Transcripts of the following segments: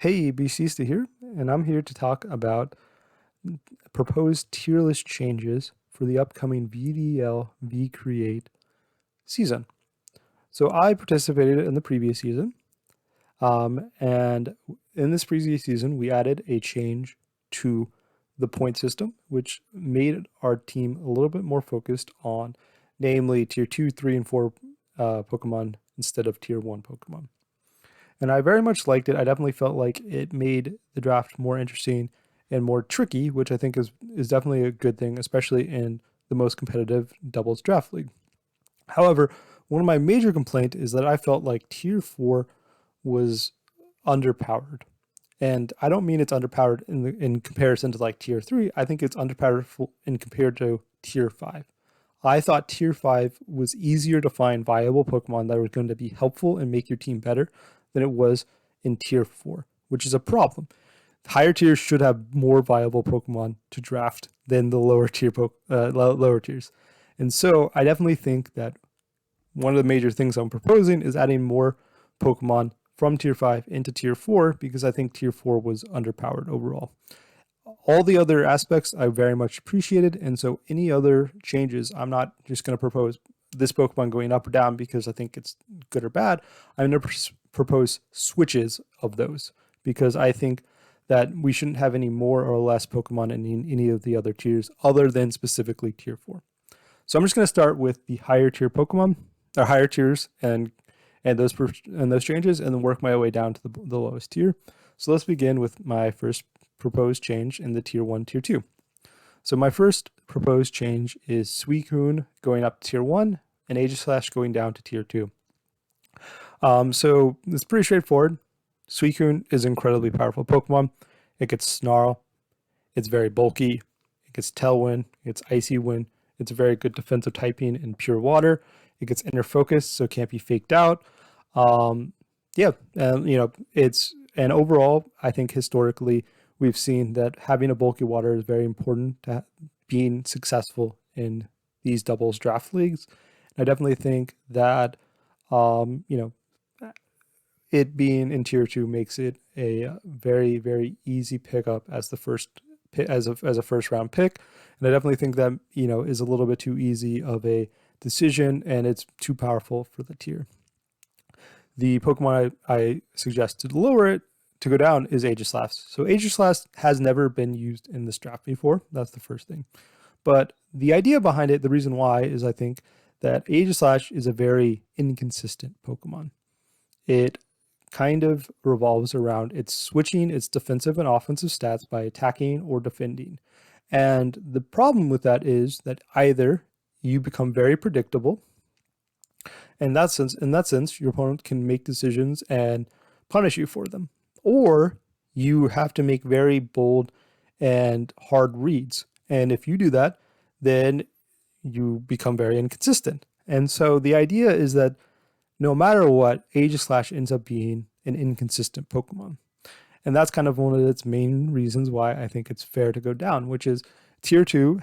Hey, BCista here, and I'm here to talk about proposed tier list changes for the upcoming VDL-V Create season. So I participated in the previous season, and in this previous season, we added a change to the point system, which made our team a little bit more focused on, namely tier 2, 3, and 4 Pokemon instead of tier 1 Pokemon. And I very much liked it. I definitely felt like it made the draft more interesting and more tricky, which I think is definitely a good thing, especially in the most competitive doubles draft league. However, one of my major complaints is that I felt like tier 4 was underpowered. And I don't mean it's underpowered in comparison to like tier 3. I think it's underpowered in compared to tier 5. I thought tier 5 was easier to find viable Pokemon that were going to be helpful and make your team better than it was in tier 4, which is a problem. Higher tiers should have more viable Pokemon to draft than the lower tiers. And so I definitely think that one of the major things I'm proposing is adding more Pokemon from tier 5 into tier 4 because I think tier 4 was underpowered overall. All the other aspects I very much appreciated, and so any other changes, I'm not just going to propose this Pokemon going up or down because I think it's good or bad. I'm going to propose switches of those because I think that we shouldn't have any more or less Pokemon in any of the other tiers other than specifically tier 4. So I'm just going to start with the higher tier Pokemon or higher tiers and those changes, and then work my way down to the lowest tier. So let's begin with my first proposed change in the tier 1, tier 2. So my first proposed change is Suicune going up to tier 1 and Aegislash going down to tier 2. So it's pretty straightforward. Suicune is an incredibly powerful Pokemon. It gets Snarl. It's very bulky. It gets Tailwind. It gets Icy Wind. It's a very good defensive typing in pure water. It gets Inner Focus, so it can't be faked out. And overall, I think historically we've seen that having a bulky water is very important to being successful in these doubles draft leagues. And I definitely think that it being in tier 2 makes it a very, very easy pickup as the first as a first round pick. And I definitely think that is a little bit too easy of a decision, and it's too powerful for the tier. The Pokemon I suggest to lower it to go down is Aegislash. So Aegislash has never been used in this draft before. That's the first thing. But the idea behind it, the reason why, is I think that Aegislash is a very inconsistent Pokemon. It kind of revolves around its switching its defensive and offensive stats by attacking or defending. And the problem with that is that either you become very predictable, and in that sense, your opponent can make decisions and punish you for them, or you have to make very bold and hard reads. And if you do that, then you become very inconsistent. And so the idea is that no matter what, Aegislash ends up being an inconsistent Pokemon. And that's kind of one of its main reasons why I think it's fair to go down, which is tier 2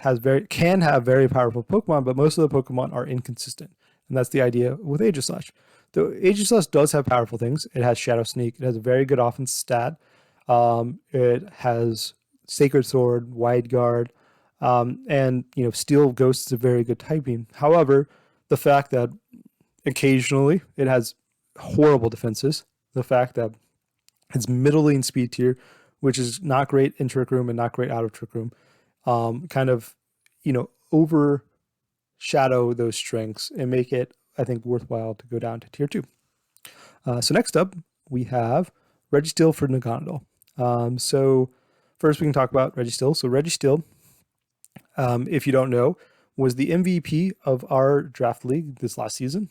can have very powerful Pokemon, but most of the Pokemon are inconsistent. And that's the idea with Aegislash. Though Aegislash does have powerful things. It has Shadow Sneak. It has a very good offense stat. It has Sacred Sword, Wide Guard, and Steel Ghost is a very good typing. However, the fact that occasionally it has horrible defenses, the fact that it's middling speed tier, which is not great in Trick Room and not great out of Trick Room, overshadow those strengths and make it, I think, worthwhile to go down to tier 2. So next up, we have Registeel for Naganadel. So first we can talk about Registeel. So Registeel, if you don't know, was the MVP of our draft league this last season.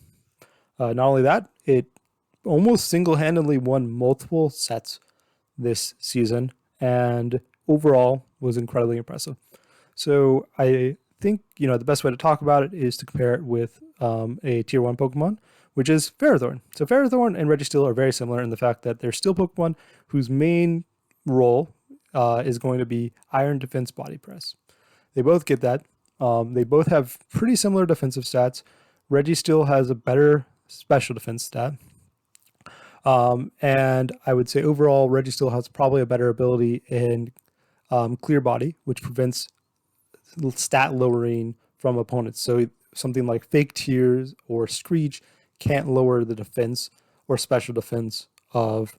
Not only that, it almost single-handedly won multiple sets this season and overall was incredibly impressive. So I think the best way to talk about it is to compare it with a tier 1 Pokemon, which is Ferrothorn. So Ferrothorn and Registeel are very similar in the fact that they're still Pokemon whose main role is going to be Iron Defense Body Press. They both get that. They both have pretty similar defensive stats. Registeel has a better special defense stat. And I would say overall, Registeel has probably a better ability in Clear Body, which prevents stat lowering from opponents. So something like Fake Tears or Screech can't lower the defense or special defense of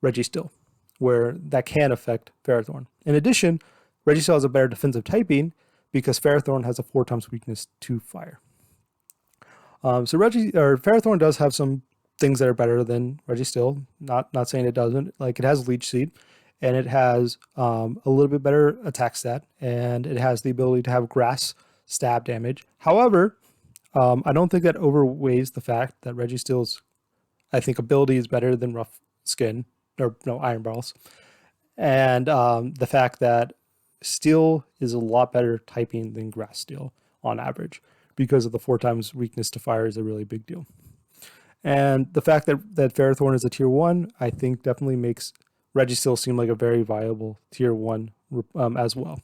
Registeel, where that can affect Ferrothorn. In addition, Registeel has a better defensive typing because Ferrothorn has a 4 times weakness to fire. Ferrothorn does have some things that are better than Registeel. Not saying it doesn't. Like, it has Leech Seed, and it has a little bit better attack stat, and it has the ability to have grass stab damage. However, I don't think that overweighs the fact that Registeel's, I think, ability is better than Rough Skin, or no, Iron Balls. And the fact that Steel is a lot better typing than Grass Steel on average, because of the 4 times weakness to fire is a really big deal. And the fact that Ferrothorn is a tier 1, I think definitely makes Registeel seem like a very viable tier 1 as well.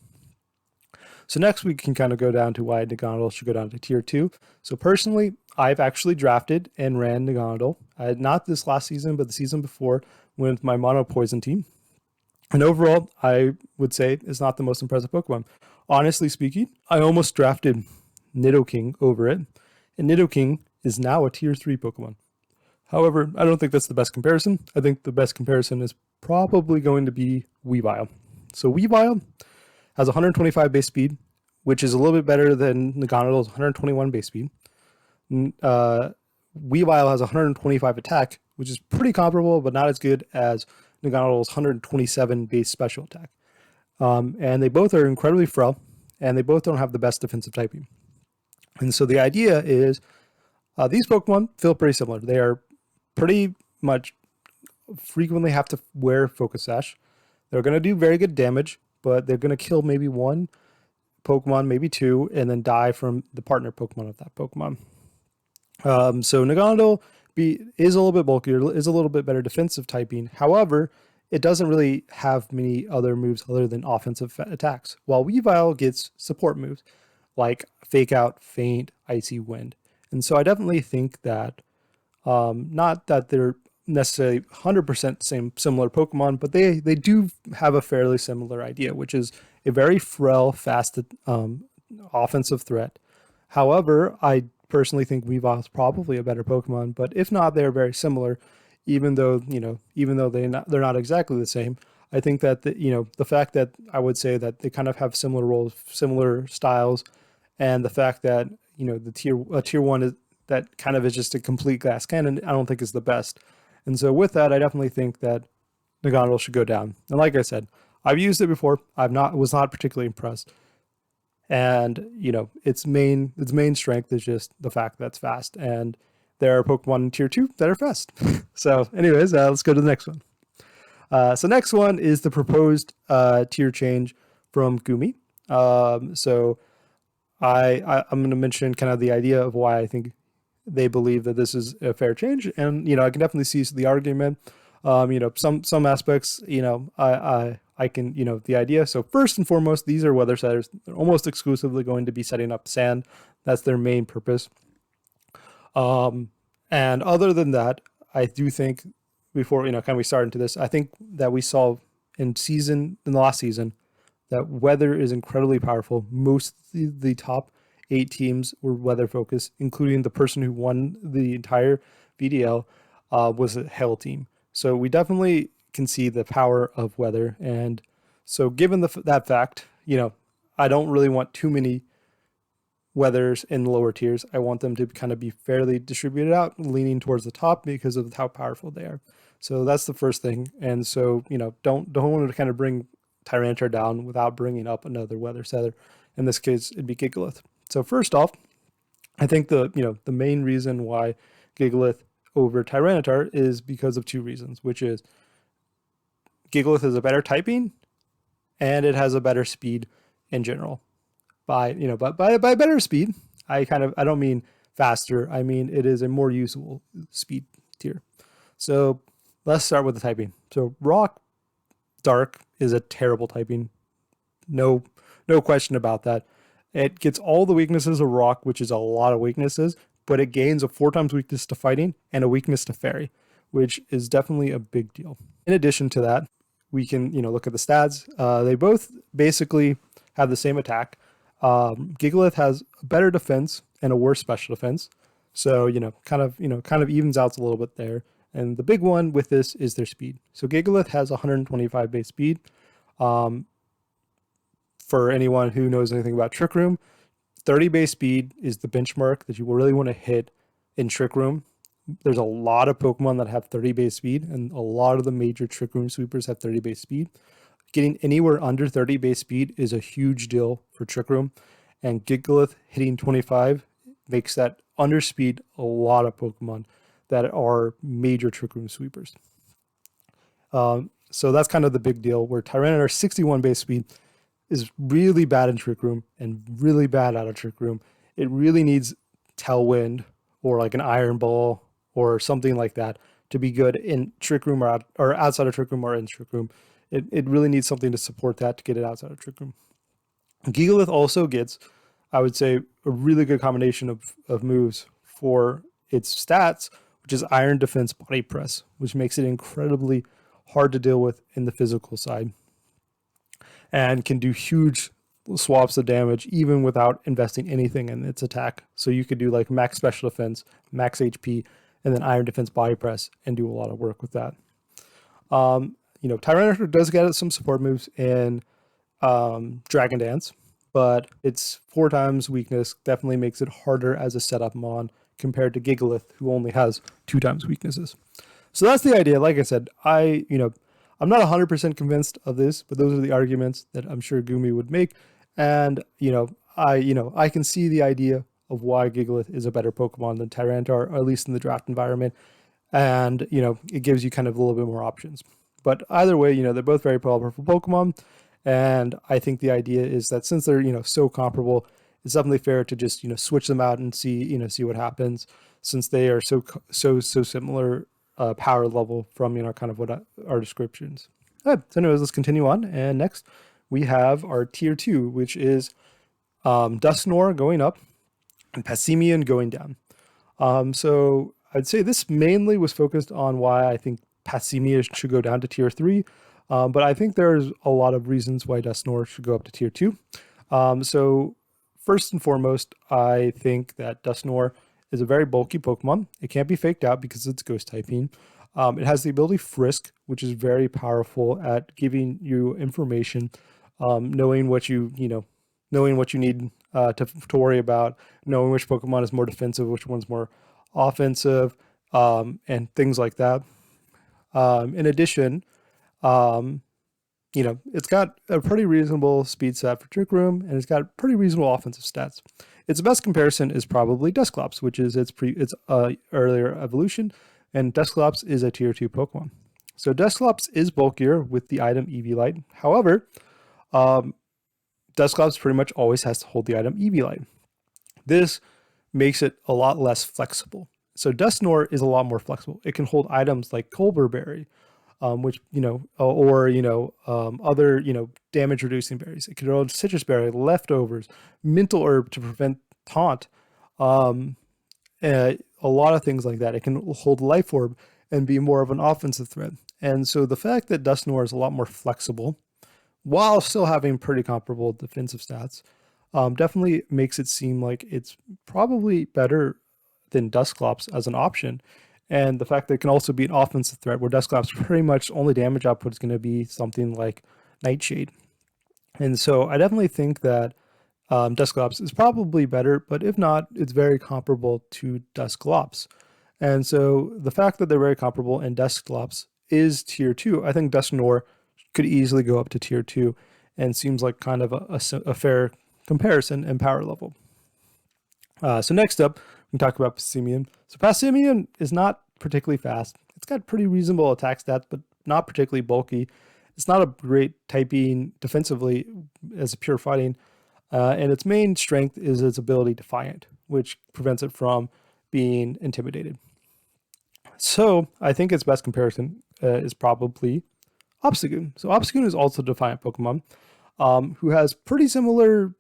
So next we can kind of go down to why Naganadel should go down to tier 2. So personally, I've actually drafted and ran Naganadel. Not this last season, but the season before with my Mono Poison team. And overall, I would say it's not the most impressive Pokemon. Honestly speaking, I almost drafted Nidoking over it. And Nidoking is now a tier 3 Pokemon. However, I don't think that's the best comparison. I think the best comparison is probably going to be Weavile. So Weavile has 125 base speed, which is a little bit better than Naganadel's 121 base speed. Weavile has 125 attack, which is pretty comparable, but not as good as Naganadel's 127 base special attack. And they both are incredibly frail, and they both don't have the best defensive typing. And so the idea is these Pokemon feel pretty similar. They are pretty much frequently have to wear Focus Sash. They're going to do very good damage, but they're going to kill maybe 1 Pokemon, maybe 2, and then die from the partner Pokemon of that Pokemon. So Naganadel is a little bit bulkier, is a little bit better defensive typing. However, it doesn't really have many other moves other than offensive attacks, while Weavile gets support moves like Fake Out, Feint, Icy Wind. And so I definitely think that, not that they're necessarily 100% similar Pokemon, but they do have a fairly similar idea, which is a very frail, fast offensive threat. However, I personally think Weavile is probably a better Pokemon, but if not, they're very similar, even though they're not exactly the same. I think that the fact that I would say that they kind of have similar roles, similar styles, and the fact that the tier 1 is that kind of is just a complete glass cannon, I don't think is the best. And so with that, I definitely think that Naganadel should go down. And like I said, I've used it before. Was not particularly impressed. And its main strength is just the fact that it's fast, and there are Pokemon in tier 2 that are fast. So anyways, let's go to the next one. So next one is the proposed tier change from Gumi. So I'm going to mention kind of the idea of why I think they believe that this is a fair change, and I can definitely see the argument. Some aspects, I can, the idea. So first and foremost, these are weather setters. They're almost exclusively going to be setting up sand. That's their main purpose. And other than that, I do think before, kind of we start into this, I think that we saw in the last season that weather is incredibly powerful. Most of the top 8 teams were weather focused, including the person who won the entire VDL was a Hell team. So we definitely can see the power of weather. And so given that fact, I don't really want too many weathers in the lower tiers. I want them to kind of be fairly distributed out, leaning towards the top because of how powerful they are. So that's the first thing. And so, don't want to kind of bring Tyranitar down without bringing up another weather setter. In this case, it'd be Gigalith. So first off, I think the main reason why Gigalith over Tyranitar is because of 2 reasons, which is Gigalith is a better typing, and it has a better speed in general. By better speed, I don't mean faster. I mean it is a more usable speed tier. So let's start with the typing. So Rock Dark is a terrible typing. No question about that. It gets all the weaknesses of Rock, which is a lot of weaknesses, but it gains a 4 times weakness to fighting and a weakness to fairy, which is definitely a big deal. In addition to that, we can, look at the stats. They both basically have the same attack. Gigalith has a better defense and a worse special defense. So, kind of evens out a little bit there. And the big one with this is their speed. So Gigalith has 125 base speed. For anyone who knows anything about Trick Room, 30 base speed is the benchmark that you really want to hit in Trick Room. There's a lot of Pokemon that have 30 base speed, and a lot of the major Trick Room sweepers have 30 base speed. Getting anywhere under 30 base speed is a huge deal for Trick Room, and Gigalith hitting 25 makes that under speed a lot of Pokemon that are major Trick Room sweepers. So that's kind of the big deal, where Tyranitar 61 base speed is really bad in Trick Room and really bad out of Trick Room. It really needs Tailwind or like an Iron Ball or something like that to be good in Trick Room or outside of Trick Room or in Trick Room. It really needs something to support that to get it outside of Trick Room. Gigalith also gets, I would say, a really good combination of moves for its stats, which is Iron Defense Body Press, which makes it incredibly hard to deal with in the physical side, and can do huge swaps of damage even without investing anything in its attack. So you could do like max special defense, max HP, and then Iron Defense Body Press and do a lot of work with that. Tyranitar does get some support moves in Dragon Dance, but its 4 times weakness definitely makes it harder as a setup mon compared to Gigalith, who only has 2 times weaknesses. So that's the idea. Like I said, I'm not 100% convinced of this, but those are the arguments that I'm sure Gumi would make. And, I can see the idea of why Gigalith is a better Pokemon than Tyranitar, or at least in the draft environment. And, it gives you kind of a little bit more options. But either way, they're both very powerful Pokemon. And I think the idea is that since they're, so comparable, it's definitely fair to just, switch them out and see what happens, since they are so similar power level from, kind of what our descriptions. All right, so anyways, let's continue on. And next we have our tier 2, which is Dustnoir going up and Passimian going down. So I'd say this mainly was focused on why I think Passimian should go down to tier 3. But I think there's a lot of reasons why Dustnoir should go up to tier 2. So first and foremost, I think that Dustnoir is a very bulky Pokemon. It can't be faked out because it's ghost typing. It has the ability Frisk, which is very powerful at giving you information, knowing what you need to worry about, knowing which Pokemon is more defensive, which one's more offensive, and things like that. In addition, it's got a pretty reasonable speed stat for Trick Room, and it's got pretty reasonable offensive stats. Its best comparison is probably Dusclops, which is its earlier evolution, and Dusclops is a tier 2 Pokemon. So Dusclops is bulkier with the item Eviolite. However, Dusclops pretty much always has to hold the item Eviolite. This makes it a lot less flexible. So Dustnoir is a lot more flexible. It can hold items like Colbur Berry, which, other, damage reducing berries. It can hold Citrus Berry, Leftovers, Mental Herb to prevent taunt, a lot of things like that. It can hold Life Orb and be more of an offensive threat. And so the fact that Dustnoir is a lot more flexible while still having pretty comparable defensive stats definitely makes it seem like it's probably better than Dusclops as an option. And the fact that it can also be an offensive threat, where Dusclops pretty much only damage output is going to be something like Nightshade. And so I definitely think that Dusclops is probably better, but if not, it's very comparable to Dusclops. And so the fact that they're very comparable and Dusclops is tier 2, I think Dustnoir could easily go up to tier 2 and seems like kind of a fair comparison in power level. So next up, we can talk about Passimian. So Passimian is not particularly fast. It's got pretty reasonable attack stats, but not particularly bulky. It's not a great typing defensively as a pure fighting. And its main strength is its ability Defiant, which prevents it from being intimidated. So I think its best comparison is probably Obstagoon. So Obstagoon is also a Defiant Pokemon who has pretty similar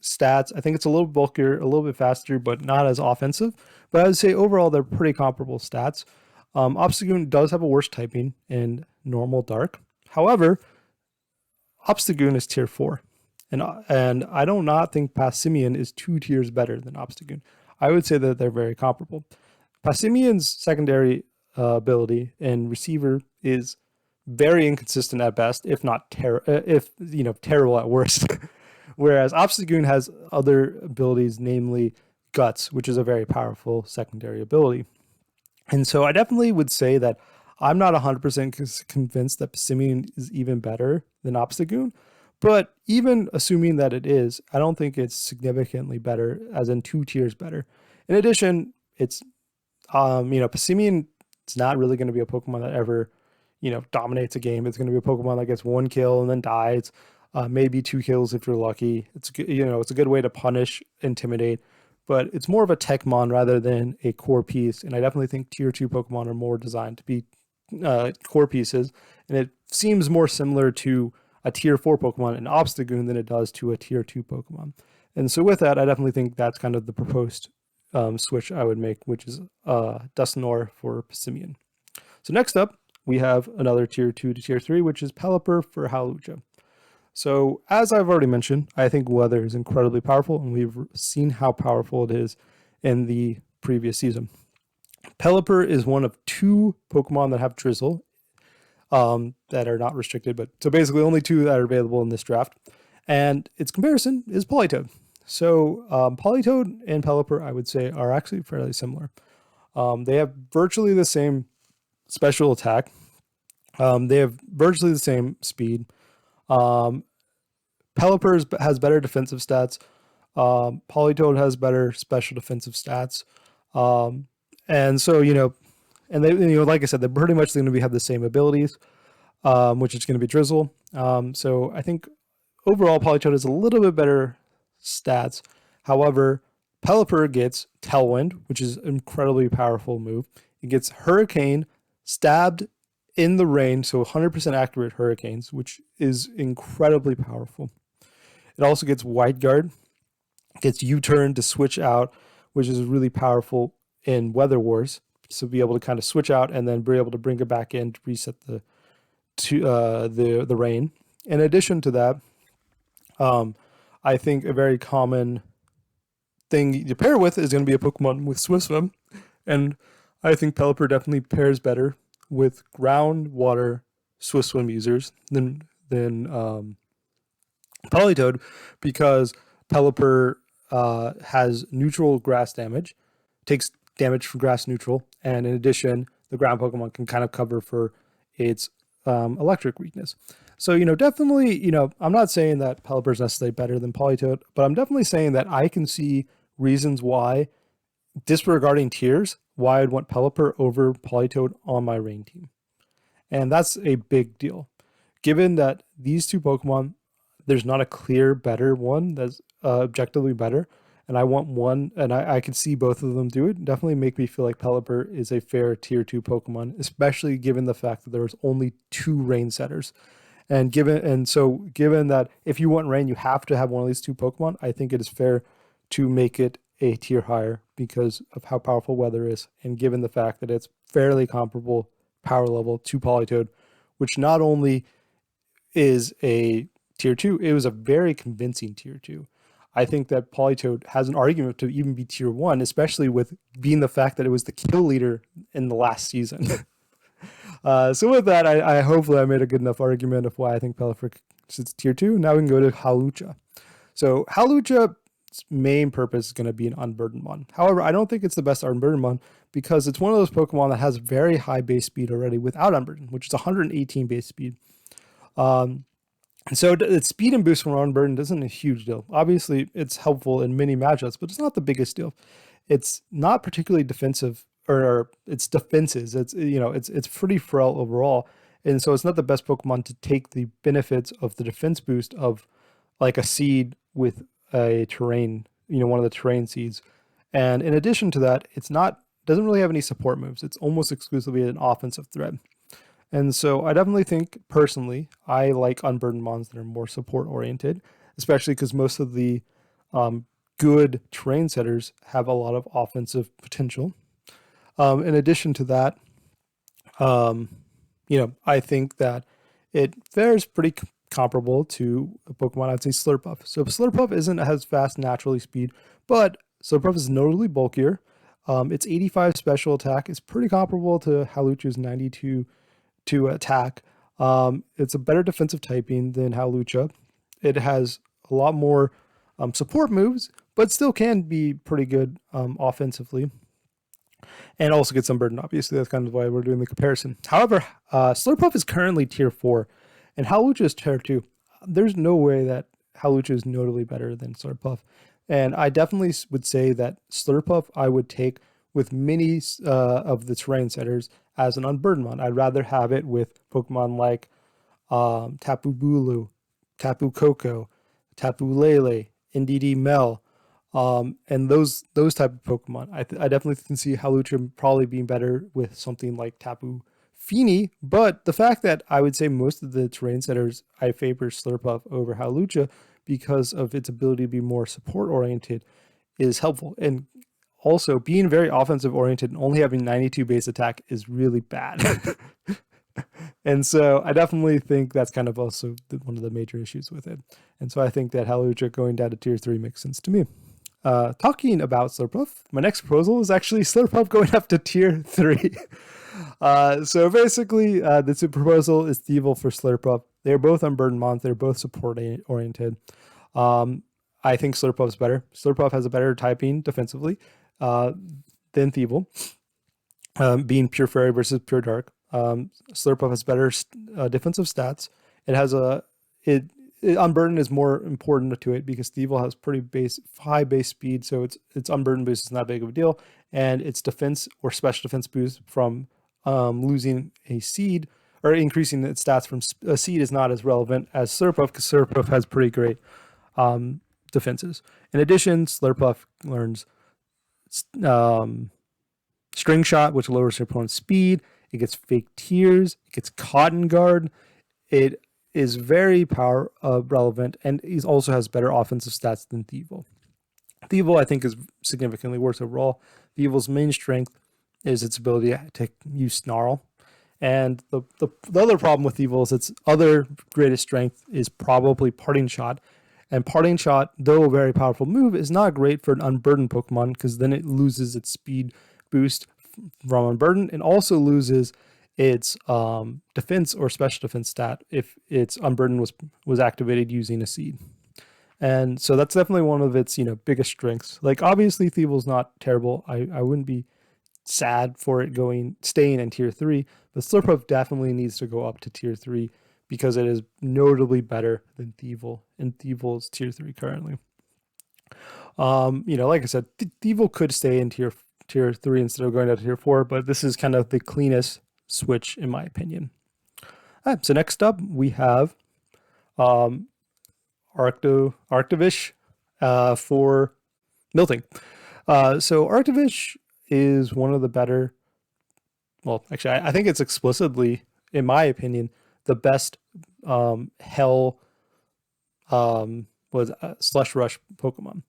stats. I think it's a little bulkier, a little bit faster, but not as offensive. But I would say overall they're pretty comparable stats. Obstagoon does have a worse typing in normal dark. However, Obstagoon is tier 4. And I do not think Passimian is 2 tiers better than Obstagoon. I would say that they're very comparable. Passimian's secondary ability and receiver is very inconsistent at best, if not terrible at worst. Whereas Obstagoon has other abilities, namely Guts, which is a very powerful secondary ability. And so I definitely would say that I'm not 100% convinced that Passimian is even better than Obstagoon. But even assuming that it is, I don't think it's significantly better, as in 2 tiers better. In addition, it's, Passimian is not really going to be a Pokemon that ever, dominates a game. It's going to be a Pokemon that gets 1 kill and then dies, maybe 2 kills if you're lucky. It's a good way to punish, intimidate, but it's more of a Techmon rather than a core piece. And I definitely think tier 2 Pokemon are more designed to be core pieces, and it seems more similar to a tier 4 Pokemon in Obstagoon than it does to a tier 2 Pokemon. And so with that, I definitely think that's kind of the proposed switch I would make, which is Dustnoir for Passimian. So next up, we have another tier 2 to tier 3, which is Pelipper for Hawlucha. So as I've already mentioned, I think Weather is incredibly powerful, and we've seen how powerful it is in the previous season. Pelipper is one of 2 Pokemon that have Drizzle that are not restricted, but so basically only 2 that are available in this draft. And its comparison is Politoed. So Politoed and Pelipper, I would say, are actually fairly similar. They have virtually the same special attack. They have virtually the same speed. Pelipper has better defensive stats. Politoed has better special defensive stats. And so, and they, like I said, they're pretty much going to have the same abilities, which is going to be Drizzle. So I think overall Politoed has a little bit better stats. However, Pelipper gets Tailwind, which is an incredibly powerful move. It gets Hurricane, Stabbed in the rain, so 100% accurate Hurricanes, which is incredibly powerful. It also gets Wide Guard, gets U-Turn to switch out, which is really powerful in Weather Wars. So be able to kind of switch out and then be able to bring it back in to reset the rain. In addition to that, I think a very common thing to pair with is going to be a Pokemon with Swift Swim, and I think Pelipper definitely pairs better with ground, water, Swift Swim users than Politoed, because Pelipper has neutral grass damage, takes damage from grass neutral, and in addition, the ground Pokemon can kind of cover for its electric weakness. So, definitely, I'm not saying that Pelipper is necessarily better than Politoed, but I'm definitely saying that I can see reasons why, disregarding tiers, why I'd want Pelipper over Politoed on my rain team. And that's a big deal. Given that these 2 Pokemon, there's not a clear better one that's objectively better, and I want one, and I can see both of them do it, definitely make me feel like Pelipper is a fair tier 2 Pokemon, especially given the fact that there's only 2 rain setters. And given that if you want rain, you have to have one of these 2 Pokemon, I think it is fair to make it a tier higher because of how powerful Weather is, and given the fact that it's fairly comparable power level to Politoed, which not only is a tier 2, it was a very convincing tier 2. I think that Politoed has an argument to even be tier 1, especially with being the fact that it was the kill leader in the last season. So with that, I hopefully I made a good enough argument of why I think Pelipper is tier 2. Now we can go to Hawlucha. So Hawlucha's main purpose is going to be an Unburdened one. However, I don't think it's the best Unburdened one because it's one of those Pokemon that has very high base speed already without Unburdened, which is 118 base speed. And so its speed and boost from Unburdened isn't a huge deal. Obviously, it's helpful in many matchups, but it's not the biggest deal. It's not particularly defensive, or its defenses. It's pretty frail overall, and so it's not the best Pokemon to take the benefits of the defense boost of like a seed with a terrain, one of the terrain seeds. And in addition to that, doesn't really have any support moves. It's almost exclusively an offensive threat. And so I definitely think, personally, I like Unburdened mons that are more support-oriented, especially because most of the good terrain setters have a lot of offensive potential. In addition to that, You know, I think that it fares pretty comparable to a Pokemon. I'd say Slurpuff. So Slurpuff isn't as fast naturally speed, but Slurpuff is notably bulkier. Its 85 special attack is pretty comparable to Hawlucha's 92 to attack. It's a better defensive typing than Hawlucha. It has a lot more support moves, but still can be pretty good offensively. And also gets Unburdened, obviously. That's kind of why we're doing the comparison. However, Slurpuff is currently tier 4, and Hawlucha is tier 2. There's no way that Hawlucha is notably better than Slurpuff. And I definitely would say that Slurpuff I would take with many of the terrain setters as an Unburdened one. I'd rather have it with Pokemon like Tapu Bulu, Tapu Koko, Tapu Lele, Indeedee Mel, and those type of Pokemon. I definitely can see Hawlucha probably being better with something like Tapu Fini, but the fact that I would say most of the terrain setters I favor Slurpuff over Hawlucha because of its ability to be more support oriented is helpful. And also being very offensive oriented and only having 92 base attack is really bad. And so I definitely think that's kind of also one of the major issues with it. And so I think that Hawlucha going down to tier 3 makes sense to me. Talking about Slurpuff, my next proposal is actually Slurpuff going up to tier 3. So basically, the proposal is Weavile for Slurpuff. They're both Unburdened mons. They're both support oriented. I think Slurpuff is better. Slurpuff has a better typing defensively than Weavile, being pure fairy versus pure dark. Slurpuff has better defensive stats. It has Unburdened is more important to it because Weavile has pretty high base speed, so its Unburdened boost is not big of a deal, and its defense or special defense boost from losing a seed or increasing its stats from a seed is not as relevant as Slurpuff because Slurpuff has pretty great defenses. In addition, Slurpuff learns String Shot, which lowers your opponent's speed. It gets Fake Tears. It gets Cotton Guard. It is very power relevant, and he also has better offensive stats than Weavile. Weavile, I think, is significantly worse overall. Weavile's main strength is its ability to use Snarl. And the other problem with Weavile is its other greatest strength is probably Parting Shot. And Parting Shot, though a very powerful move, is not great for an Unburdened Pokemon because then it loses its speed boost from Unburdened and also loses its defense or special defense stat if its Unburdened was activated using a seed. And so that's definitely one of its biggest strengths. Like obviously Weavile's not terrible. I wouldn't be sad for it staying in tier 3, but Slurpuff definitely needs to go up to tier 3 because it is notably better than Weavile, and Weavile is tier 3 currently. Like I said, Weavile could stay in tier 3 instead of going down to tier 4, but this is kind of the cleanest switch in my opinion. All right, so next up we have Arctivis for Milting. So Arctivis is one of the better, well, actually, I think it's explicitly, in my opinion, the best Hell Slush Rush Pokemon.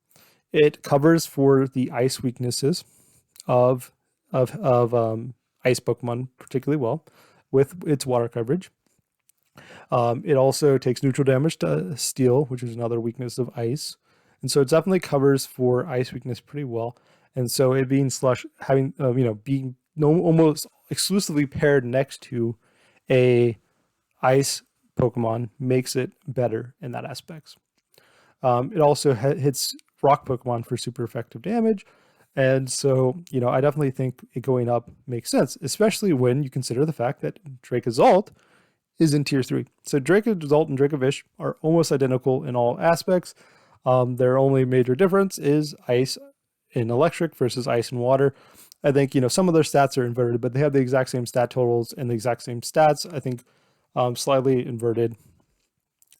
It covers for the ice weaknesses of ice Pokemon particularly well with its water coverage. It also takes neutral damage to steel, which is another weakness of ice. And so it definitely covers for ice weakness pretty well. And so it being Slush, having, being almost exclusively paired next to a ice Pokemon makes it better in that aspect. It also hits rock Pokemon for super effective damage. And so, I definitely think it going up makes sense, especially when you consider the fact that Dracozolt is in tier 3. So Dracozolt and Dracovish are almost identical in all aspects. Their only major difference is ice and electric versus ice and water. I think, some of their stats are inverted, but they have the exact same stat totals and the exact same stats. I think slightly inverted.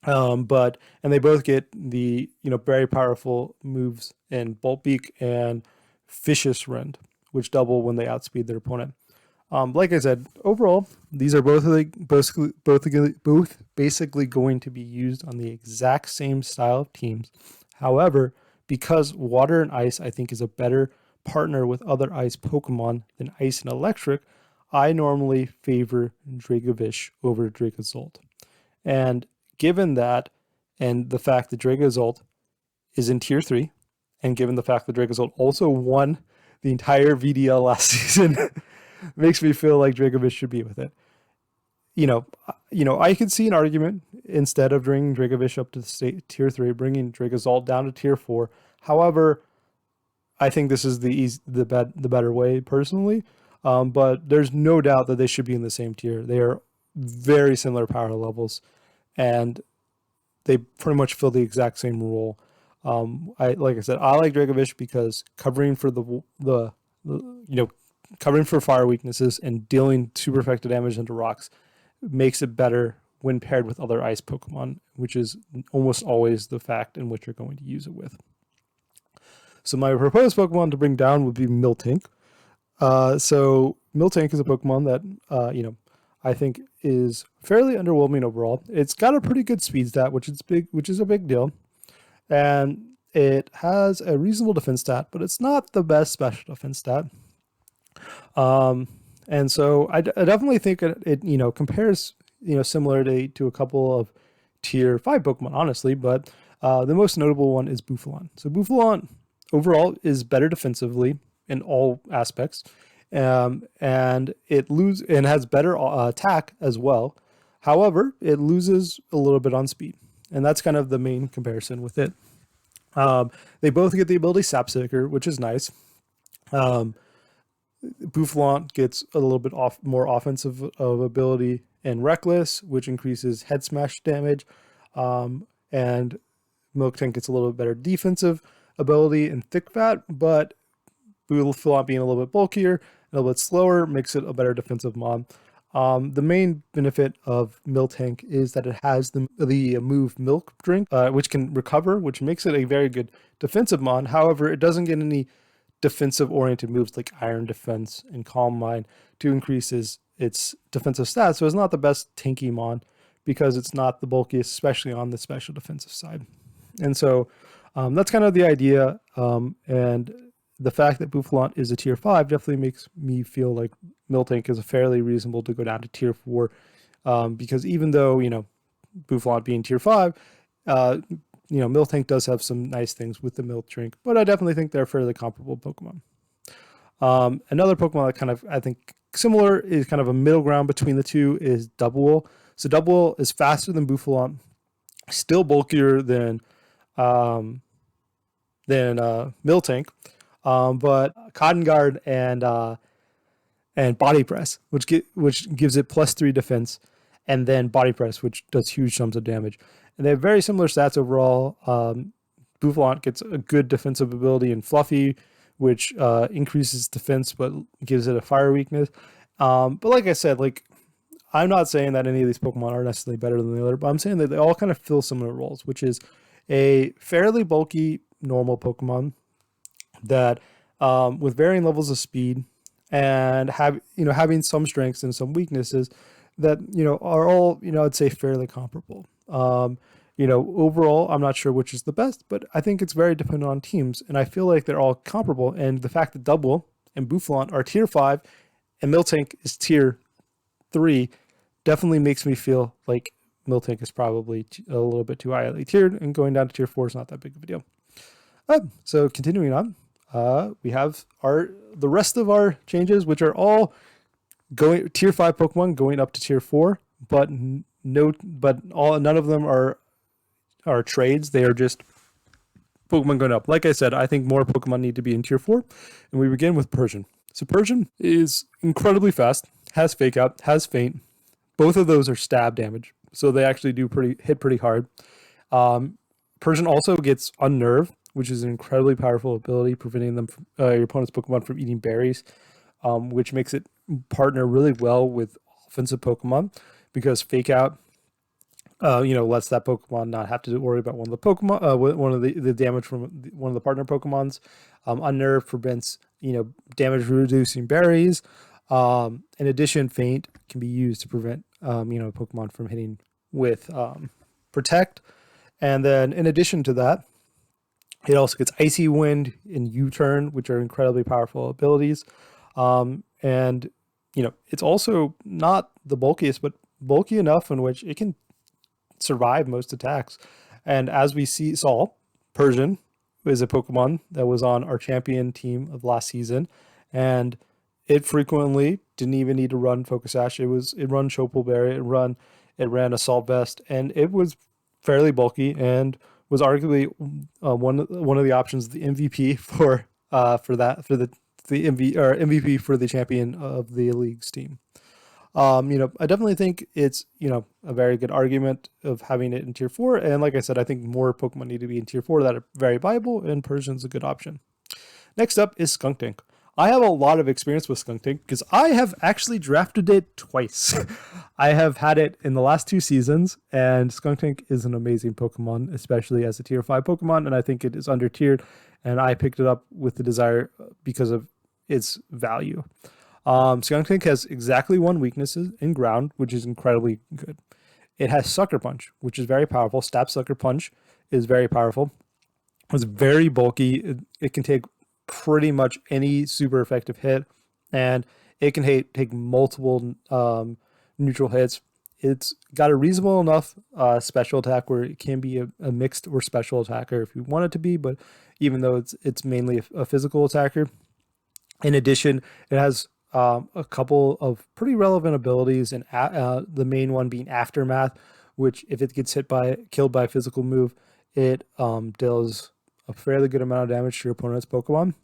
And they both get the, very powerful moves in Bolt Beak and Vicious Rend, which double when they outspeed their opponent. Like I said, overall, these are both basically going to be used on the exact same style of teams. However, because water and ice, I think, is a better partner with other ice Pokemon than ice and electric, I normally favor Dracovish over Dracozolt. And given that, and the fact that Dracozolt is in tier 3, and given the fact that Dracozolt also won the entire VDL last season, makes me feel like Dracovish should be with it. I could see an argument instead of bringing Dracovish up to tier 3, bringing Dracozolt down to tier 4. However, I think this is the better way personally. But there's no doubt that they should be in the same tier. They are very similar power levels, and they pretty much fill the exact same role. Like I said, I like Dracovish because covering for covering for fire weaknesses and dealing super effective damage into rocks makes it better when paired with other ice Pokemon, which is almost always the fact in which you're going to use it with. So my proposed Pokemon to bring down would be Miltank. So Miltank is a Pokemon that, I think is fairly underwhelming overall. It's got a pretty good speed stat, which is a big deal. And it has a reasonable defense stat, but it's not the best special defense stat. And so I definitely think it compares, similarly to a couple of tier 5 Pokemon, honestly, but the most notable one is Buffalon. So Buffalon overall is better defensively in all aspects, and it has better attack as well. However, it loses a little bit on speed, and that's kind of the main comparison with it. They both get the ability Sapsicker, which is nice. Bouffalon gets a little bit more offensive of ability and Reckless, which increases head smash damage, and Miltank gets a little bit better defensive ability and Thick Fat, but Bouffalon being a little bit bulkier, a little bit slower, makes it a better defensive mon. The main benefit of Miltank is that it has the move Milk Drink, which can recover, which makes it a very good defensive mon. However, it doesn't get any defensive-oriented moves like Iron Defense and Calm Mind to increase its defensive stats. So it's not the best tanky mon because it's not the bulkiest, especially on the special defensive side. And so that's kind of the idea. And the fact that Buffalon is a tier 5 definitely makes me feel like Miltank is a fairly reasonable to go down to tier 4, because even though, Buffalon being tier 5, Miltank does have some nice things with the Milk Drink, but I definitely think they're fairly comparable Pokemon. Another Pokemon that kind of, I think, similar is kind of a middle ground between the two is Double. So Double is faster than Buffalon, still bulkier than Miltank, but Cotton Guard and Body Press, which gives it +3 defense, and then Body Press, which does huge sums of damage. And they have very similar stats overall. Buffalon gets a good defensive ability in Fluffy, which increases defense but gives it a fire weakness. But like I said, I'm not saying that any of these Pokemon are necessarily better than the other, but I'm saying that they all kind of fill similar roles, which is a fairly bulky normal Pokemon that with varying levels of speed and having some strengths and some weaknesses that are all I'd say fairly comparable. Overall, I'm not sure which is the best, but I think it's very dependent on teams, and I feel like they're all comparable. And the fact that Double and Buffalon are tier 5 and Miltank is tier 3 definitely makes me feel like Miltank is probably a little bit too highly tiered, and going down to tier 4 is not that big of a deal. So continuing on, we have the rest of our changes, which are all going tier 5 Pokemon going up to tier 4, but none of them are trades. They are just Pokemon going up. Like I said, I think more Pokemon need to be in tier 4, and we begin with Persian. So Persian is incredibly fast, has Fake Out, has Faint. Both of those are stab damage, so they actually do hit pretty hard. Persian also gets Unnerve, which is an incredibly powerful ability, preventing your opponent's Pokemon from eating berries, which makes it partner really well with offensive Pokemon, because Fake Out lets that Pokemon not have to worry about one of the Pokemon, one of the damage from one of the partner Pokemons. Unnerve prevents damage reducing berries. In addition, Faint can be used to prevent Pokemon from hitting with Protect. And then in addition to that, it also gets Icy Wind and U-Turn, which are incredibly powerful abilities. And it's also not the bulkiest, but bulky enough in which it can survive most attacks. And as we saw, Persian is a Pokemon that was on our champion team of last season, and it frequently didn't even need to run Focus Sash. It run Chopal Berry, it ran Assault Vest, and it was fairly bulky and was arguably one of the options, the MVP for MVP for the champion of the league's team. I definitely think it's, a very good argument of having it in tier 4. And like I said, I think more Pokemon need to be in tier 4 that are very viable, and Persian's a good option. Next up is Skunk Tank. I have a lot of experience with Skunk Tank because I have actually drafted it twice. I have had it in the last 2 seasons, and Skunk Tank is an amazing Pokemon, especially as a tier 5 Pokemon, and I think it is under tiered, and I picked it up with the desire because of its value. Skunk Tank has exactly 1 weakness in ground, which is incredibly good. It has Sucker Punch, which is very powerful. Stab Sucker Punch is very powerful. It's very bulky. It can take pretty much any super effective hit, and it can take multiple neutral hits. It's got a reasonable enough special attack where it can be a mixed or special attacker if you want it to be, but even though it's mainly a physical attacker. In addition, it has a couple of pretty relevant abilities, and the main one being Aftermath, which if it gets killed by a physical move, it deals a fairly good amount of damage to your opponent's Pokemon.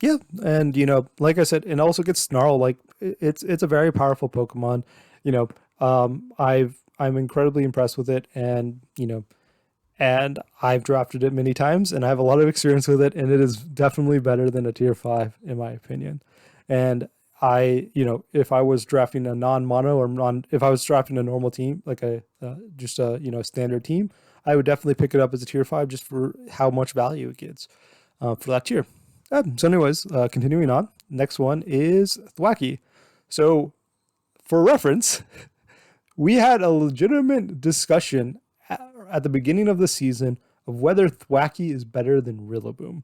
Yeah, and like I said, it also gets Snarl. Like it's a very powerful Pokemon. I'm incredibly impressed with it, and I've drafted it many times, and I have a lot of experience with it, and it is definitely better than a tier 5 in my opinion. And if I was drafting a non-mono if I was drafting a normal team, like just a standard team, I would definitely pick it up as a tier 5 just for how much value it gets for that tier. So anyways, continuing on, next one is Thwacky. So for reference, we had a legitimate discussion at the beginning of the season of whether Thwacky is better than Rillaboom.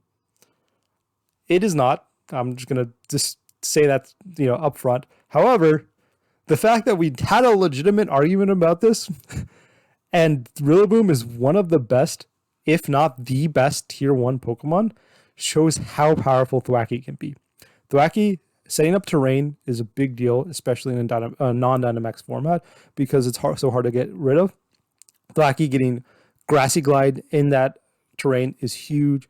It is not. I'm just going to say that, up front. However, the fact that we had a legitimate argument about this and Rillaboom is one of the best, if not the best tier 1 Pokemon, shows how powerful Thwacky can be. Thwacky setting up terrain is a big deal, especially in a non-Dynamax format, because it's so hard to get rid of. Thwacky getting Grassy Glide in that terrain is huge.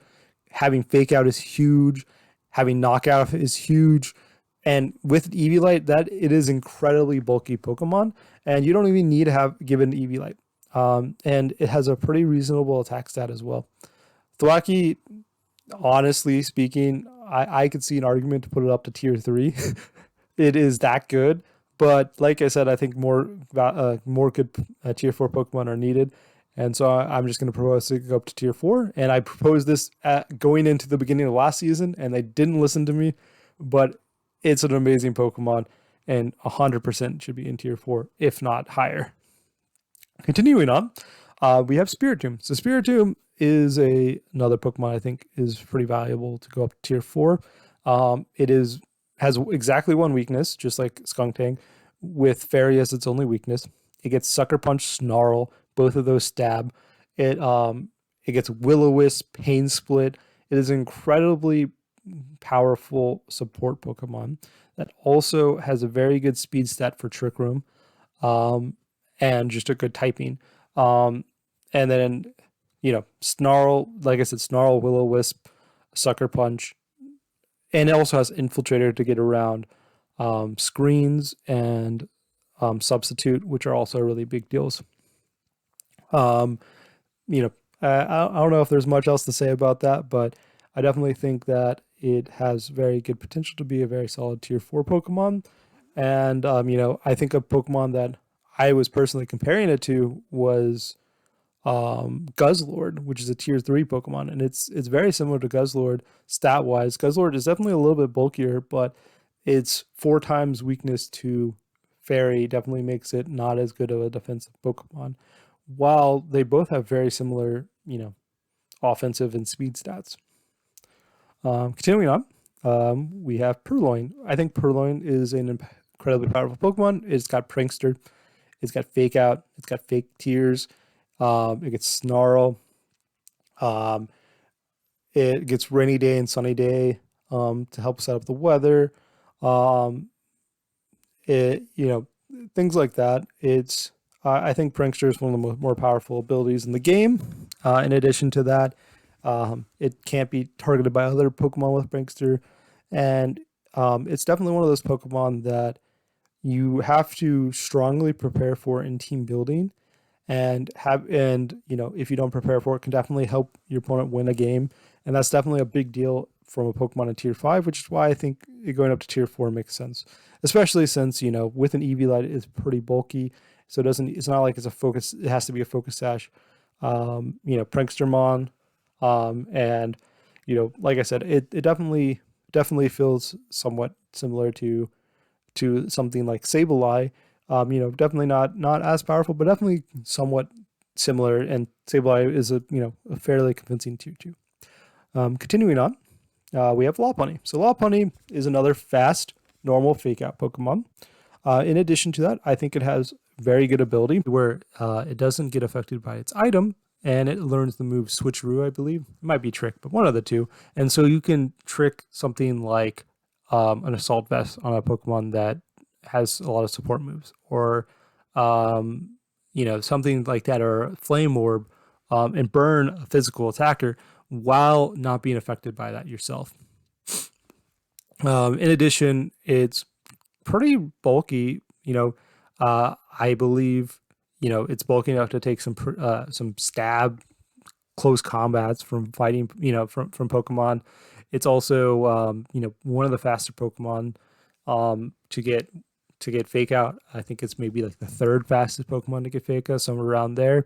Having Fake Out is huge. Having Knockout is huge. And with Eviolite, that it is incredibly bulky Pokemon, and you don't even need to give it an Eviolite. And it has a pretty reasonable attack stat as well. Thwacky, honestly speaking, I could see an argument to put it up to tier 3. It is that good. But like I said, I think more good tier 4 Pokemon are needed. And so I'm just going to propose to go up to tier 4. And I proposed this going into the beginning of last season, and they didn't listen to me. But it's an amazing Pokemon, and 100% should be in tier 4, if not higher. Continuing on, we have Spiritomb. So Spiritomb is another Pokemon I think is pretty valuable to go up to tier 4. It has exactly 1 weakness, just like Skunk Tank, with Fairy as its only weakness. It gets Sucker Punch, Snarl, both of those stab. It gets Will-O-Wisp, Pain Split. It is an incredibly powerful support Pokemon that also has a very good speed stat for Trick Room, and just a good typing. And then, Snarl, like I said, Snarl, Will-O-Wisp, Sucker Punch, and it also has Infiltrator to get around screens and Substitute, which are also really big deals. I don't know if there's much else to say about that, but I definitely think that it has very good potential to be a very solid tier 4 Pokemon. And, I think a Pokemon that I was personally comparing it to was Guzzlord, which is a tier 3 Pokemon, and it's very similar to Guzzlord stat wise. Guzzlord is definitely a little bit bulkier, but its 4 times weakness to Fairy definitely makes it not as good of a defensive Pokemon, while they both have very similar offensive and speed stats. Continuing on, we have Perlin. I think Perlin is an incredibly powerful Pokemon. It's got Prankster, it's got Fake Out, it's got Fake Tears, it gets Snarl, um, it gets Rainy Day and Sunny Day to help set up the weather. Um, things like that. I think Prankster is one of the more powerful abilities in the game. In addition to that, it can't be targeted by other Pokemon with Prankster, and it's definitely one of those Pokemon that you have to strongly prepare for in team building, and if you don't prepare for it, can definitely help your opponent win a game, and that's definitely a big deal from a Pokemon in Tier 5, which is why I think going up to Tier 4 makes sense, especially since, with an Eviolite it's pretty bulky, so it's not like it has to be a focus sash. Prankstermon, and like I said, it definitely feels somewhat similar to something like Sableye. Definitely not as powerful, but definitely somewhat similar. And Sableye is a fairly convincing tier 2. Continuing on, we have Lopunny. So Lopunny is another fast, normal fake out Pokemon. In addition to that, I think it has very good ability where it doesn't get affected by its item, and it learns the move Switcheroo, I believe. It might be Trick, but one of the two. And so you can trick something like an Assault Vest on a Pokemon that has a lot of support moves, or something like that, or Flame Orb, and burn a physical attacker while not being affected by that yourself. In addition, it's pretty bulky. I believe it's bulky enough to take some stab close combats from fighting, from Pokemon. It's also one of the faster Pokemon to get Fake Out. I think it's maybe like the third fastest Pokemon to get Fake Out, somewhere around there.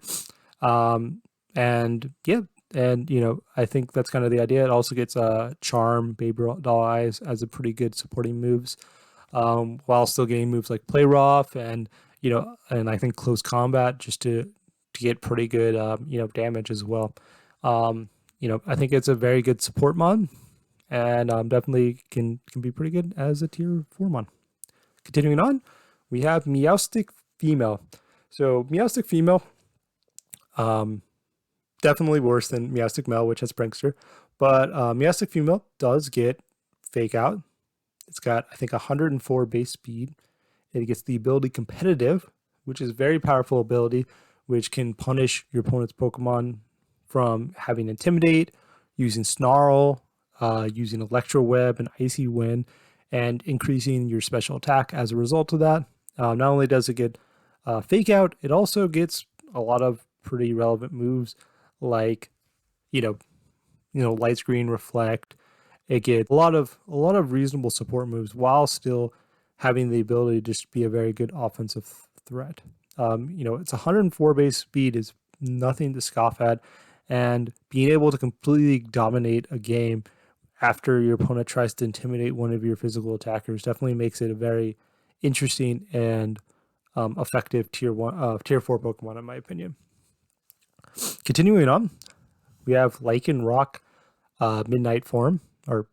And I think that's kind of the idea. It also gets Charm, Baby Doll Eyes as a pretty good supporting moves, while still getting moves like Play Rough and I think Close Combat, just to get pretty good damage as well. I think it's a very good support mon, and definitely can be pretty good as a tier 4 mon. Continuing on, we have Meowstic Female. So Meowstic Female, definitely worse than Meowstic Male, which has Prankster, but Meowstic Female does get Fake Out. It's got, I think, 104 base speed. It gets the ability Competitive, which is a very powerful ability, which can punish your opponent's Pokemon from having Intimidate, using Snarl, using Electro Web and Icy Wind, and increasing your special attack as a result of that. Not only does it get Fake Out, it also gets a lot of pretty relevant moves like, Light Screen, Reflect. It gets a lot of reasonable support moves while still having the ability to just be a very good offensive threat. It's 104 base speed is nothing to scoff at, and being able to completely dominate a game after your opponent tries to intimidate one of your physical attackers definitely makes it a very interesting and effective tier 4 Pokemon, in my opinion. Continuing on, we have Lycan Rock, Midnight Form, or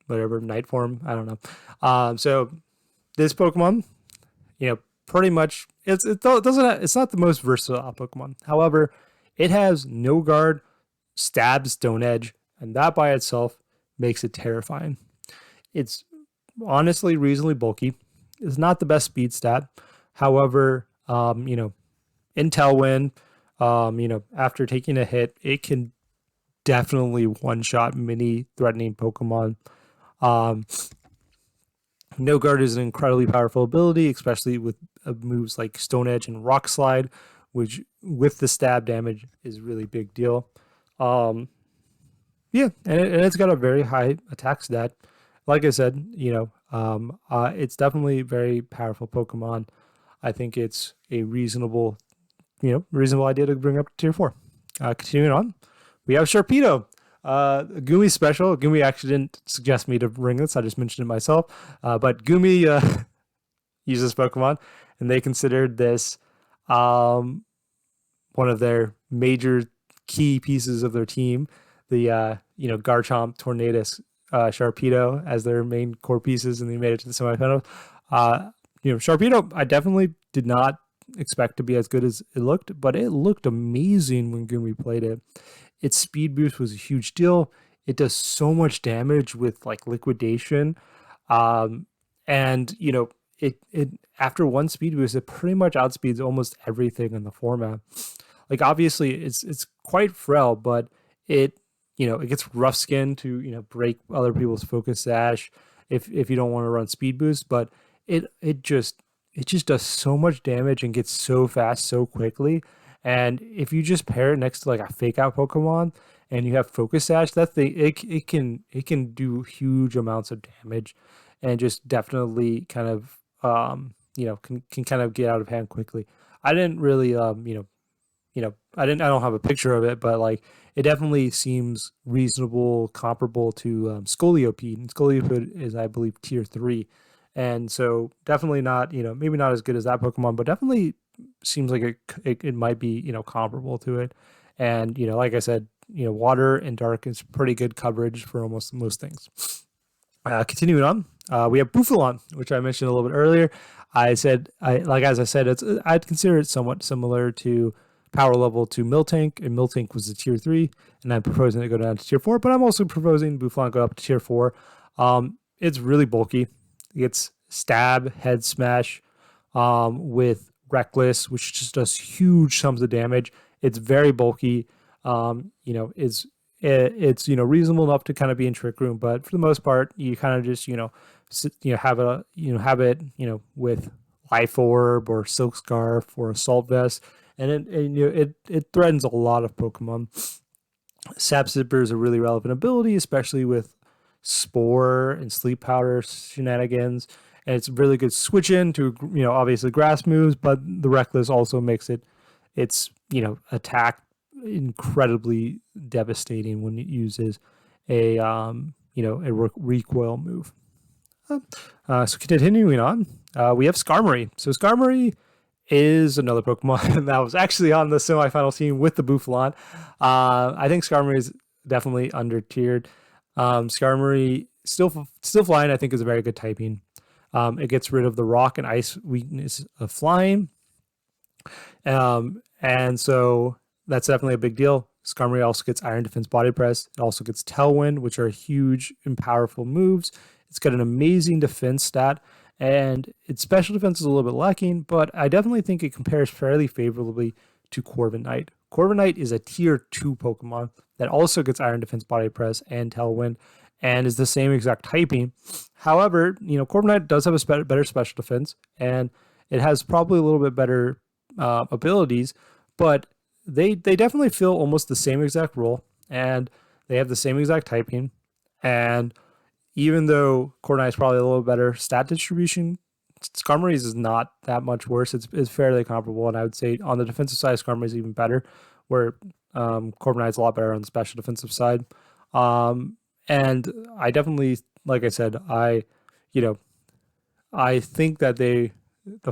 whatever, Night Form, I don't know. So this Pokemon, pretty much it's not the most versatile Pokemon. However, it has No Guard, Stab, Stone Edge, and that by itself makes it terrifying. It's honestly reasonably bulky. It's not the best speed stat. However, in Tailwind, after taking a hit, it can definitely one-shot many threatening Pokemon. No Guard is an incredibly powerful ability, especially with moves like Stone Edge and Rock Slide, which with the stab damage is really big deal. And it's got a very high attack stat. Like I said, it's definitely a very powerful Pokemon. I think it's a reasonable idea to bring up to tier 4. Continuing on, we have Sharpedo. Gumi special. Gumi actually didn't suggest me to bring this. I just mentioned it myself. But Gumi uses Pokemon, and they considered this one of their major key pieces of their team. The Garchomp Tornadus Sharpedo as their main core pieces, and they made it to the semifinals. Sharpedo, I definitely did not expect to be as good as it looked, but it looked amazing when Gumi played it. Its speed boost was a huge deal. It does so much damage with like liquidation. And it after one speed boost, it pretty much outspeeds almost everything in the format. Like obviously it's quite frail, but it gets rough skin to break other people's focus sash if you don't want to run speed boost, but it just does so much damage and gets so fast so quickly. And if you just pair it next to like a fake out Pokemon and you have focus sash, it can do huge amounts of damage and just definitely kind of can kind of get out of hand quickly. I didn't really I don't have a picture of it, but like it definitely seems reasonable, comparable to Scolipede. And Scolipede is, I believe, tier 3. And so definitely not, maybe not as good as that Pokemon, but definitely seems like it might be, comparable to it. And, like I said, water and dark is pretty good coverage for almost most things. Continuing on, we have Bouffalon, which I mentioned a little bit earlier. As I said, I'd consider it somewhat similar to power level to Miltank, and Miltank was a tier 3, and I'm proposing to go down to tier 4, but I'm also proposing Buffalon go up to tier 4. It's really bulky. It's stab, head smash, with reckless, which just does huge sums of damage. It's very bulky. It's reasonable enough to kind of be in Trick Room, but for the most part, you kind of just have it with Life Orb or Silk Scarf or Assault Vest, and it threatens a lot of Pokemon. Sap Zipper is a really relevant ability, especially with Spore and Sleep Powder shenanigans, and it's really good switch in to obviously grass moves, but the Reckless also makes its attack incredibly devastating when it uses a recoil move. So continuing on, we have Skarmory. So Skarmory is another Pokemon that was actually on the semifinal team with the Bouffalon. I think Skarmory is definitely under tiered. Skarmory still flying, I think, is a very good typing. It gets rid of the rock and ice weakness of flying. And so that's definitely a big deal. Skarmory also gets Iron Defense Body Press. It also gets Tailwind, which are huge and powerful moves. It's got an amazing defense stat, and its special defense is a little bit lacking, but I definitely think it compares fairly favorably to Corbinite. Corbinite is a tier 2 Pokemon that also gets Iron Defense Body Press and Tailwind, and is the same exact typing. However, Corbinite does have a better special defense, and it has probably a little bit better abilities, but they definitely fill almost the same exact role, and they have the same exact typing. And even though Corbinite is probably a little better stat distribution, Skarmory's is not that much worse. It's fairly comparable, and I would say on the defensive side, Skarmory is even better, where Corbinite's a lot better on the special defensive side. And I definitely, like I said, I think that the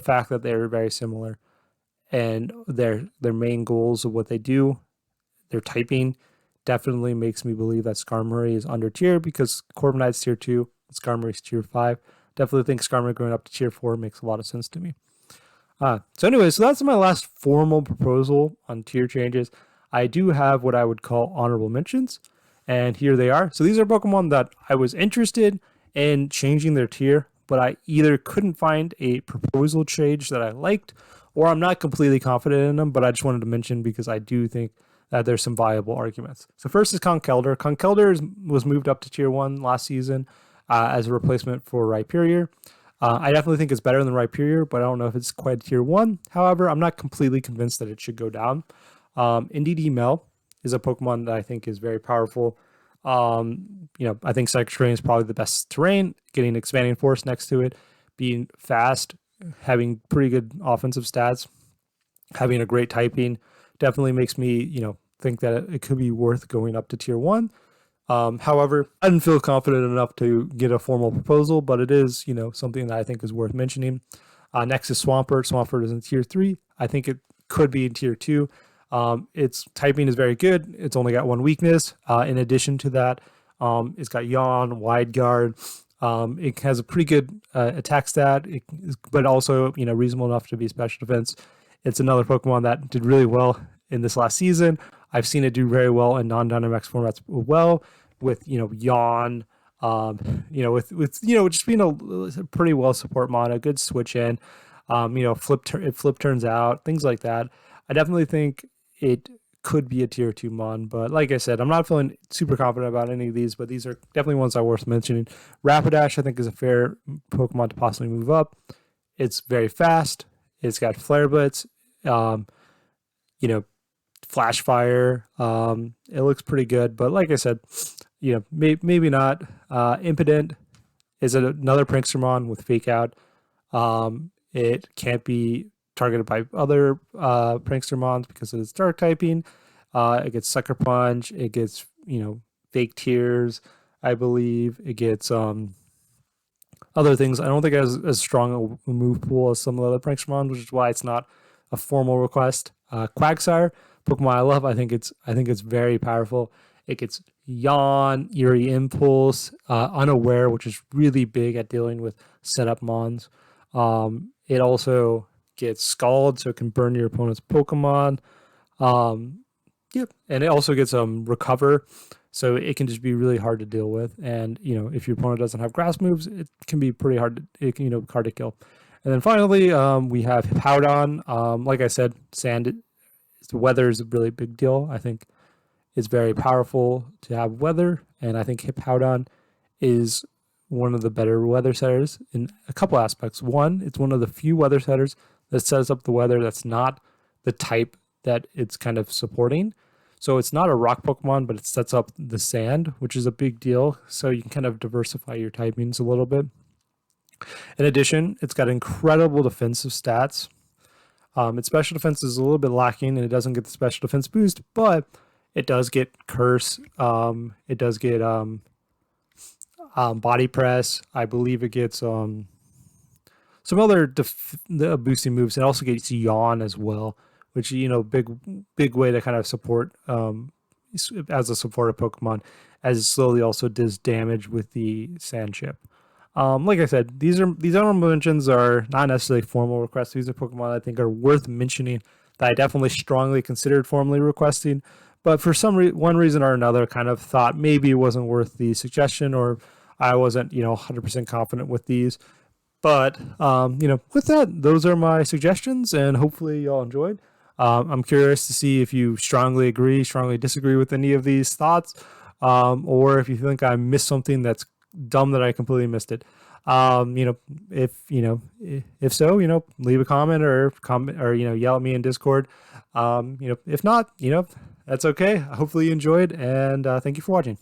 fact that they're very similar and their main goals of what they do, their typing, definitely makes me believe that Skarmory is under tier, because Corbinite's tier 2, Skarmory's tier 5. Definitely think Skarmory going up to tier 4 makes a lot of sense to me. So that's my last formal proposal on tier changes. I do have what I would call honorable mentions, and here they are. So these are Pokemon that I was interested in changing their tier, but I either couldn't find a proposal change that I liked, or I'm not completely confident in them, but I just wanted to mention because I do think that there's some viable arguments. So first is Conkeldurr. Conkeldurr was moved up to tier 1 last season as a replacement for Rhyperior. I definitely think it's better than Rhyperior, but I don't know if it's quite tier 1. However, I'm not completely convinced that it should go down. Indeedee Mel is a Pokemon that I think is very powerful. I think Psychic Terrain is probably the best terrain, getting Expanding Force next to it, being fast, having pretty good offensive stats, having a great typing, definitely makes me, think that it could be worth going up to tier 1. However, I didn't feel confident enough to get a formal proposal, but it is, something that I think is worth mentioning. Next is Swampert. Swampert is in tier 3. I think it could be in tier 2. Its typing is very good. It's only got one weakness. In addition to that, It's got Yawn, Wide Guard. It has a pretty good attack stat, but also, you know, reasonable enough to be special defense. It's another Pokemon that did really well in this last season. I've seen it do very well in non-Dynamax formats well, with, you know, Yawn, you know, with you know, just being a pretty well support mono, good switch in, you know, it flip turns out, things like that. I definitely think it could be a tier 2 mon, but like I said, I'm not feeling super confident about any of these, but these are definitely ones that are worth mentioning. Rapidash, I think, is a fair Pokemon to possibly move up. It's very fast. It's got Flare Blitz, you know, Flash Fire. It looks pretty good, but like I said, you know, maybe not. Impident is another Prankstermon with Fake Out. It can't be targeted by other Prankstermons because of its dark typing. It gets Sucker Punch. It gets, you know, Fake Tears, I believe. It gets other things. I don't think it has as strong a move pool as some of the other Prankstermons, which is why it's not a formal request. Quagsire, Pokemon I love. I think it's very powerful. It gets Yawn, Eerie Impulse, Unaware, which is really big at dealing with setup mons. It also gets Scald, so it can burn your opponent's Pokemon. Yep, and it also gets Recover, so it can just be really hard to deal with. And, you know, if your opponent doesn't have grass moves, it can be pretty hard to kill. And then finally, we have Hippowdon. Like I said, the weather is a really big deal. I think it's very powerful to have weather, and I think Hippowdon is one of the better weather setters in a couple aspects. One, it's one of the few weather setters that sets up the weather that's not the type that it's kind of supporting. So it's not a rock Pokemon, but it sets up the sand, which is a big deal. So you can kind of diversify your typings a little bit. In addition, it's got incredible defensive stats. Its special defense is a little bit lacking, and it doesn't get the special defense boost, but it does get Curse. It does get Body Press. I believe it gets some other boosting moves. It also gets Yawn as well, which, you know, big way to kind of support as a supportive Pokemon, as it slowly also does damage with the Sand Chip. Like I said, these honorable mentions are not necessarily formal requests. These are Pokemon I think are worth mentioning that I definitely strongly considered formally requesting, but for one reason or another, kind of thought maybe it wasn't worth the suggestion, or I wasn't, you know, 100% confident with these. But you know, with that, those are my suggestions, and hopefully y'all enjoyed. I'm curious to see if you strongly agree, strongly disagree with any of these thoughts, or if you think I missed something that's dumb that I completely missed it. You know, if so, you know, leave a comment or you know, yell at me in Discord. You know, if not, you know, that's okay. Hopefully you enjoyed, and thank you for watching.